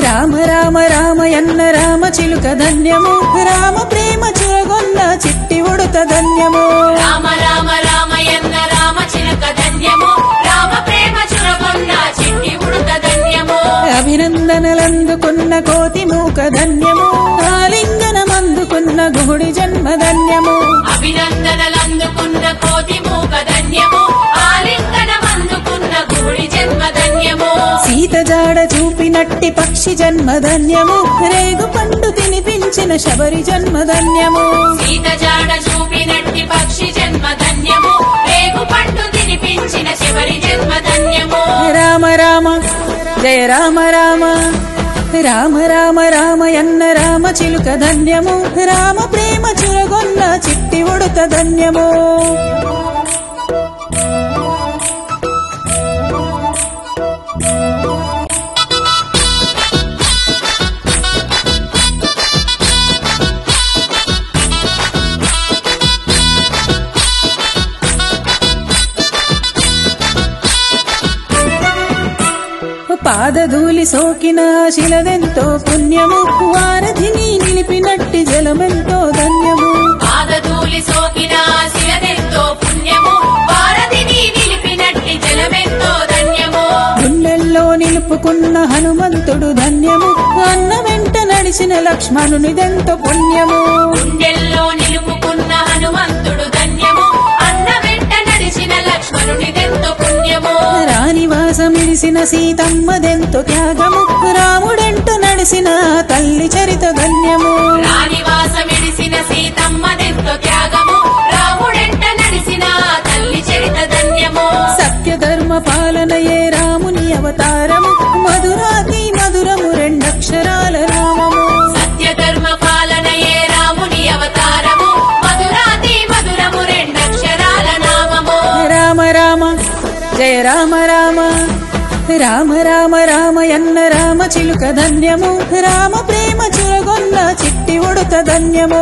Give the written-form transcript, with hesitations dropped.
రామ రామ రామయన్న రామ చిలుక ధన్యము రామ ప్రేమ చురగొన్న చిట్టి ఉడుత ధన్యము రామ రామ రామయన్న రామ చిలుక ధన్యము రామ ప్రేమ చురగొన్న చిట్టి ఉడుత ధన్యము అభినందనలందుకున్న కోతి మూక ధన్యము ఆలింగనమందుకున్న గుహుడి జన్మ ధన్యము అభినందనలందుకున్న కోతి మూక ధన్యము ఆలింగనమందుకున్న గుహుడి జన్మ ధన్యము సీత జాడ చూపినట్టి పక్షి జన్మ ధన్యము రేగు పండు తినిపించిన శబరి జన్మ ధన్యము సీత జాడ చూపినట్టి పక్షి జన్మ ధన్యము రేగు పండు తినిపించిన శబరి జన్మ ధన్యము రామ రామ జయ రామ రామ రామ రామ రామయన్న రామ చిలుక ధన్యము రామ ప్రేమ చురగొన్న చిట్టి ఉడుత ధన్యము పాదధూలి సోకిన శిలదెంతో పుణ్యము వారధిని నిలిపినట్టి జలమెంతో ధన్యము పాదధూలి సోకిన శిలదెంతో పుణ్యము వారధిని నిలిపినట్టి జలమెంతో ధన్యము గుండెల్లో నిలుపుకున్న హనుమంతుడు ధన్యము అన్న వెంట నడిచిన లక్ష్మణునిదెంతో పుణ్యము గుండెల్లో నిలుపుకున్న హనుమంతుడు ధన్యము అన్న వెంట నడిచిన లక్ష్మణునిదెంతో పుణ్యము రానివాసమిడిసిన సీతమ్మదెంతో త్యాగము రాముడెంట నడిసిన తల్లి చరిత ధన్యము రానివాసమిడిసిన సీతమ్మదెంతో త్యాగము రాముడెంట నడిసిన తల్లి చరిత ధన్యము సత్యధర్మ పాలనయే రాముని అవతారము మధురాతి మధురము రెండక్షరాల నామము సత్యధర్మ పాలనయే రాముని అవతారము మధురాతి మధురము రెండక్షరాల నామము రామ రామ జయ రామ రామ రామ రామ రామయన్న రామ చిలుక ధన్యము రామ ప్రేమ చురగొన్న చిట్టి ఉడుత ధన్యము